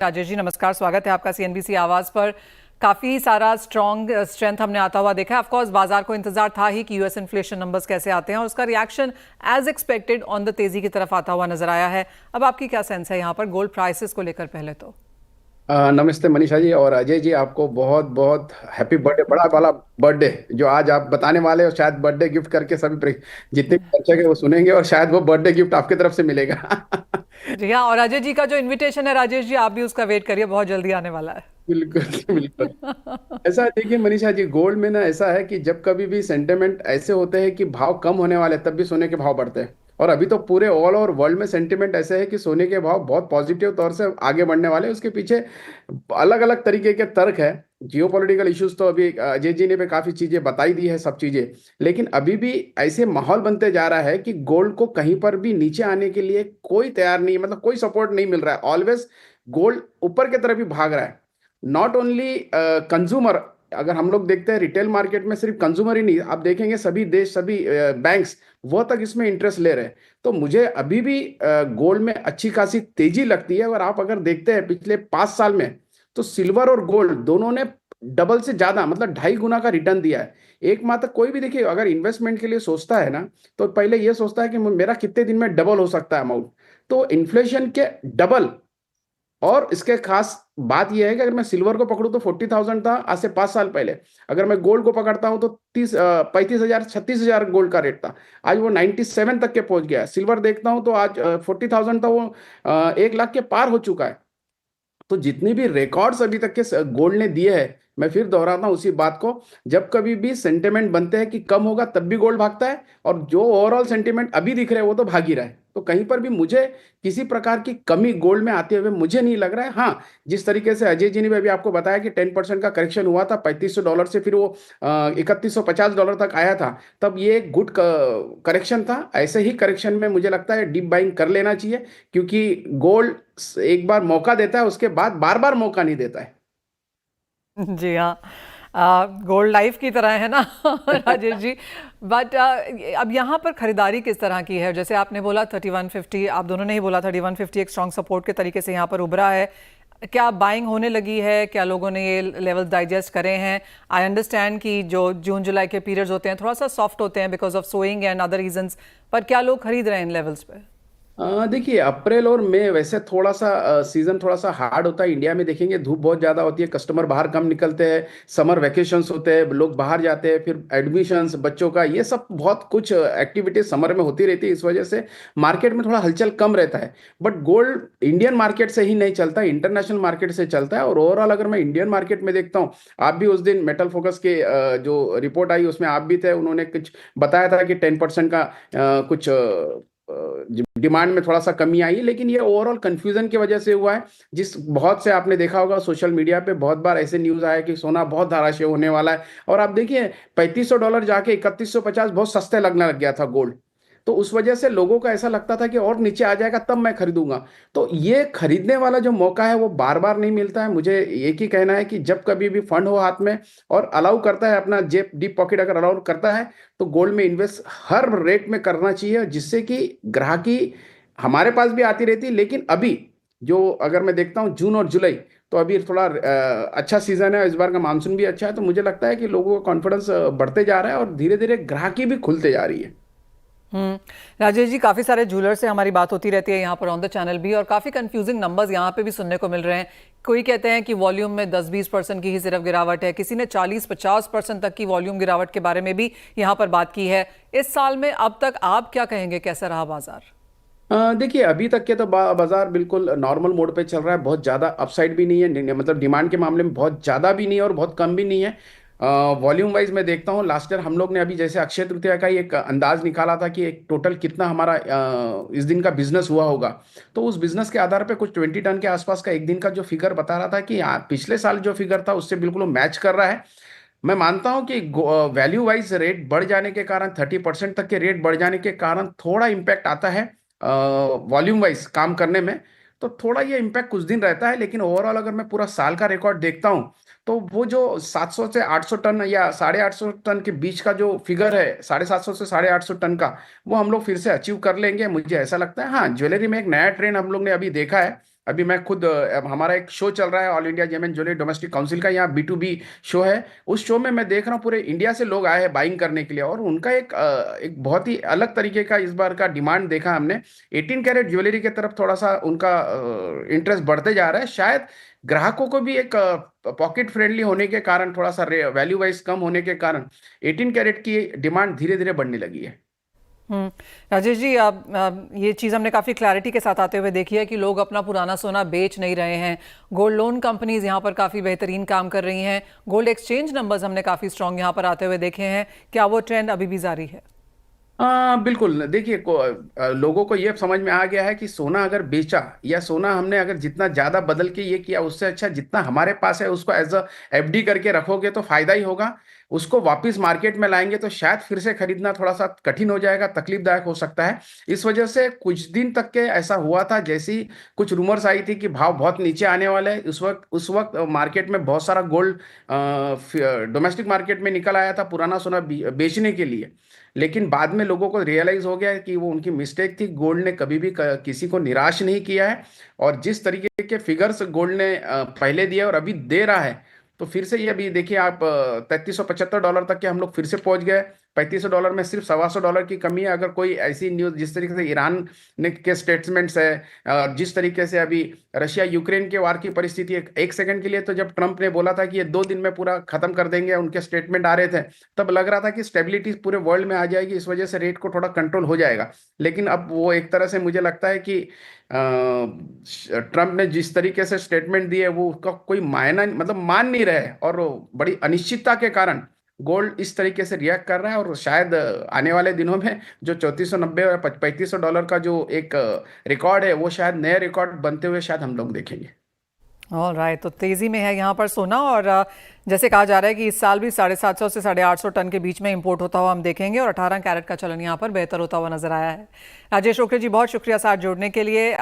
राजेश जी नमस्कार, स्वागत है आपका सीएनबीसी आवाज पर। काफी सारा स्ट्रेंथ हमने आता हुआ देखा है। ऑफ कोर्स बाजार को इंतजार था ही कि यूएस इन्फ्लेशन नंबर्स कैसे आते हैं और उसका reaction as expected on the तेजी की तरफ आता हुआ नजर आया है। अब आपकी क्या सेंस है यहाँ पर गोल्ड प्राइसेस को लेकर? पहले तो नमस्ते मनीषा जी और अजय जी, आपको बहुत बहुत हैप्पी बर्थडे, बड़ा वाला बर्थडे जो आज आप बताने वाले हो। शायद बर्थडे गिफ्ट करके सभी जितने भी दर्शक है वो सुनेंगे और शायद वो बर्थडे गिफ्ट आपकी तरफ से मिलेगा। जी हाँ, और अजय जी का जो इन्विटेशन है राजेश जी, आप भी उसका वेट करिए, बहुत जल्दी आने वाला है। बिल्कुल बिल्कुल। ऐसा है, देखिए मनीषा जी, गोल्ड में ना ऐसा है कि जब कभी भी सेंटिमेंट ऐसे होते हैं कि भाव कम होने वाले तब भी सोने के भाव बढ़ते हैं। और अभी तो पूरे ऑल ओवर वर्ल्ड में सेंटिमेंट ऐसे है कि सोने के भाव बहुत पॉजिटिव तौर से आगे बढ़ने वाले हैं। उसके पीछे अलग अलग तरीके के तर्क है। जियोपॉलिटिकल इश्यूज तो अभी अजय जी ने भी काफी चीजें बताई दी है, सब चीजें। लेकिन अभी भी ऐसे माहौल बनते जा रहा है कि गोल्ड को कहीं पर भी नीचे आने के लिए कोई तैयार नहीं है, मतलब कोई सपोर्ट नहीं मिल रहा है। ऑलवेज गोल्ड ऊपर की तरफ ही भाग रहा है। नॉट ओनली कंज्यूमर, अगर हम लोग देखते हैं रिटेल मार्केट में सिर्फ कंज्यूमर ही नहीं, आप देखेंगे सभी देश, सभी बैंक्स वो तक इसमें इंटरेस्ट ले रहे हैं। तो मुझे अभी भी गोल्ड में अच्छी खासी तेजी लगती है। और आप अगर देखते हैं पिछले 5 साल में, तो सिल्वर और गोल्ड दोनों ने डबल से ज्यादा, मतलब 2.5 गुना का रिटर्न दिया है। एकमात्र कोई भी देखिए, अगर इन्वेस्टमेंट के लिए सोचता है ना, तो पहले ये सोचता है कि मेरा कितने दिन में डबल हो सकता है अमाउंट। तो इन्फ्लेशन के डबल। और इसके खास बात यह है कि अगर मैं सिल्वर को पकड़ूं तो 40,000 था आज से 5 साल पहले। अगर मैं गोल्ड को पकड़ता हूं तो 35,000 36,000 गोल्ड का रेट था। आज वो 97 तक के पहुंच गया है। सिल्वर देखता हूं तो आज 40,000 था, वो 1 लाख के पार हो चुका है। तो जितनी भी रिकॉर्ड्स अभी तक के गोल्ड ने दिए हैं, मैं फिर दोहराता हूं उसी बात को। जब कभी भी सेंटिमेंट बनते हैं कि कम होगा तब भी गोल्ड भागता है, और जो ओवरऑल सेंटिमेंट अभी दिख रहे हैं वो तो भाग ही रहा है। तो कहीं पर भी मुझे किसी प्रकार की कमी गोल्ड में आते हुए मुझे नहीं लग रहा है। हाँ, जिस तरीके से अजय जी ने भी अभी आपको बताया कि 10% का करेक्शन हुआ था $3500 से, फिर वो $3150 तक आया था, तब ये एक गुड करेक्शन था। ऐसे ही करेक्शन में मुझे लगता है डीप बाइंग कर लेना चाहिए, क्योंकि गोल्ड एक बार मौका देता है, उसके बाद बार बार मौका नहीं देता है। जी हाँ, गोल्ड लाइफ की तरह है ना राजेश जी। बट अब यहाँ पर खरीदारी किस तरह की है? जैसे आपने बोला 3150, आप दोनों ने ही बोला 3150 एक स्ट्रॉन्ग सपोर्ट के तरीके से यहाँ पर उभरा है। क्या बाइंग होने लगी है? क्या लोगों ने ये लेवल डाइजेस्ट करे हैं? आई अंडरस्टैंड कि जो जून जुलाई के पीरियड्स होते हैं थोड़ा सा सॉफ्ट होते हैं because of sowing and other reasons, पर क्या लोग खरीद रहे हैं इन लेवल्स पे? देखिए, अप्रैल और मई वैसे थोड़ा सा सीजन थोड़ा सा हार्ड होता है। इंडिया में देखेंगे धूप बहुत ज्यादा होती है, कस्टमर बाहर कम निकलते हैं, समर वेकेशंस होते हैं, लोग बाहर जाते हैं, फिर एडमिशन्स बच्चों का, ये सब बहुत कुछ एक्टिविटीज समर में होती रहती है। इस वजह से मार्केट में थोड़ा हलचल कम रहता है। बट गोल्ड इंडियन मार्केट से ही नहीं चलता, इंटरनेशनल मार्केट से चलता है। और ओवरऑल अगर मैं इंडियन मार्केट में देखता हूँ, आप भी उस दिन मेटल फोकस के जो रिपोर्ट आई उसमें आप भी थे, उन्होंने कुछ बताया था कि 10% का कुछ डिमांड में थोड़ा सा कमी आई है। लेकिन ये ओवरऑल कंफ्यूजन की वजह से हुआ है। जिस बहुत से आपने देखा होगा सोशल मीडिया पे बहुत बार ऐसे न्यूज आया कि सोना बहुत धाराशायी होने वाला है। और आप देखिए $3500 जाके 3150 बहुत सस्ते लगने लग गया था गोल्ड। तो उस वजह से लोगों को ऐसा लगता था कि और नीचे आ जाएगा तब मैं खरीदूंगा। तो ये खरीदने वाला जो मौका है वो बार बार नहीं मिलता है। मुझे एक ही कहना है कि जब कभी भी फंड हो हाथ में और अलाउ करता है, अपना जेब डीप पॉकेट अगर अलाउ करता है, तो गोल्ड में इन्वेस्ट हर रेट में करना चाहिए, जिससे कि ग्राहकी हमारे पास भी आती रहती है। लेकिन अभी जो अगर मैं देखता हूँ जून और जुलाई, तो अभी थोड़ा अच्छा सीजन है, इस बार का मानसून भी अच्छा है। तो मुझे लगता है कि लोगों का कॉन्फिडेंस बढ़ते जा रहा है और धीरे धीरे ग्राहकी भी खुलते जा रही है। हम्म। राजेश जी, काफी सारे जूलर से हमारी बात होती रहती है यहाँ पर ऑन द चैनल भी, और काफी कंफ्यूजिंग नंबर्स यहाँ पे भी सुनने को मिल रहे हैं। कोई कहते हैं कि वॉल्यूम में 10-20% की ही सिर्फ गिरावट है, किसी ने 40-50% तक की वॉल्यूम गिरावट के बारे में भी यहाँ पर बात की है। इस साल में अब तक आप क्या कहेंगे, कैसा रहा बाजार? देखिए, अभी तक के तो बाजार बिल्कुल नॉर्मल मोड पे चल रहा है। बहुत ज़्यादा अपसाइड भी नहीं है, मतलब डिमांड के मामले में बहुत ज़्यादा भी नहीं है और बहुत कम भी नहीं है। वॉल्यूम वाइज मैं देखता हूँ, लास्ट ईयर हम लोग ने अभी जैसे अक्षय तृतीया का ही एक अंदाज निकाला था कि एक टोटल कितना हमारा इस दिन का बिजनेस हुआ होगा। तो उस बिजनेस के आधार पे कुछ 20 टन के आसपास का एक दिन का जो फिगर बता रहा था कि पिछले साल जो फिगर था उससे बिल्कुल मैच कर रहा है। मैं मानता हूं कि वैल्यू वाइज रेट बढ़ जाने के कारण, 30% तक के रेट बढ़ जाने के कारण थोड़ा इम्पैक्ट आता है वॉल्यूम वाइज काम करने में। तो थोड़ा ये इम्पैक्ट कुछ दिन रहता है, लेकिन ओवरऑल अगर मैं पूरा साल का रिकॉर्ड देखता हूं, तो वो जो 700 से 800 टन या 850 टन के बीच का जो फिगर है, 750 से 850 टन का, वो हम लोग फिर से अचीव कर लेंगे, मुझे ऐसा लगता है। हाँ, ज्वेलरी में एक नया ट्रेंड हम लोग ने अभी देखा है अभी मैं खुद हमारा एक शो चल रहा है all India gem and jewellery domestic council का, यहाँ B2B शो है। उस शो में मैं देख रहा हूँ पूरे इंडिया से लोग आए हैं बाइंग करने के लिए, और उनका एक बहुत ही अलग तरीके का इस बार का डिमांड देखा हमने। 18 कैरेट ज्वेलरी की तरफ थोड़ा सा उनका इंटरेस्ट बढ़ते जा रहा है। शायद ग्राहकों को भी एक पॉकेट फ्रेंडली होने के कारण, थोड़ा सा वैल्यू वाइज कम होने के कारण 18 कैरेट की डिमांड धीरे धीरे बढ़ने लगी है। हम्म। राजेश जी, ये चीज़ हमने काफ़ी क्लैरिटी के साथ आते हुए देखी है कि लोग अपना पुराना सोना बेच नहीं रहे हैं। गोल्ड लोन कंपनीज यहाँ पर काफ़ी बेहतरीन काम कर रही हैं। गोल्ड एक्सचेंज नंबर्स हमने काफ़ी स्ट्रांग यहाँ पर आते हुए देखे हैं। क्या वो ट्रेंड अभी भी जारी है? बिल्कुल। देखिए लोगों को ये समझ में आ गया है कि सोना अगर बेचा, या सोना हमने अगर जितना ज्यादा बदल के ये किया, उससे अच्छा जितना हमारे पास है उसको एज अ FD करके रखोगे तो फायदा ही होगा। उसको वापस मार्केट में लाएंगे तो शायद फिर से खरीदना थोड़ा सा कठिन हो जाएगा, तकलीफदायक हो सकता है। इस वजह से कुछ दिन तक के ऐसा हुआ था, जैसी कुछ रूमर्स आई थी कि भाव बहुत नीचे आने वाले हैं, उस वक्त मार्केट में बहुत सारा गोल्ड डोमेस्टिक मार्केट में निकल आया था पुराना सोना बेचने के लिए। लेकिन बाद में लोगों को रियलाइज हो गया है कि वो उनकी मिस्टेक थी। गोल्ड ने कभी भी किसी को निराश नहीं किया है, और जिस तरीके के फिगर्स गोल्ड ने पहले दिए और अभी दे रहा है, तो फिर से ये अभी देखिए आप $3375 तक के हम लोग फिर से पहुंच गए। $3500 में सिर्फ $125 की कमी है। अगर कोई ऐसी न्यूज, जिस तरीके से ईरान ने के स्टेटमेंट्स है, जिस तरीके से अभी रशिया यूक्रेन के वार की परिस्थिति, एक सेकंड के लिए तो जब ट्रंप ने बोला था कि ये 2 दिन में पूरा खत्म कर देंगे, उनके स्टेटमेंट आ रहे थे, तब लग रहा था कि स्टेबिलिटी पूरे वर्ल्ड में आ जाएगी, इस वजह से रेट को थोड़ा कंट्रोल हो जाएगा। लेकिन अब वो एक तरह से मुझे लगता है कि ट्रंप ने जिस तरीके से स्टेटमेंट दिए वो उसका कोई मायना, मतलब मान नहीं रहे, और बड़ी अनिश्चितता के कारण गोल्ड इस तरीके से रिएक्ट कर रहा है। और शायद आने वाले दिनों में जो 3490 और $3500 का जो एक रिकॉर्ड है, वो शायद नए रिकॉर्ड बनते हुए शायद हम लोग देखेंगे। ऑल राइट, तो तेजी में है यहाँ पर सोना, और जैसे कहा जा रहा है कि इस साल भी 750 से 850 टन के बीच में इंपोर्ट होता हुआ हम देखेंगे, और 18 कैरेट का चलन यहाँ पर बेहतर होता हुआ नजर आया है। राजेश रोकड़े जी, बहुत शुक्रिया साथ जोड़ने के लिए।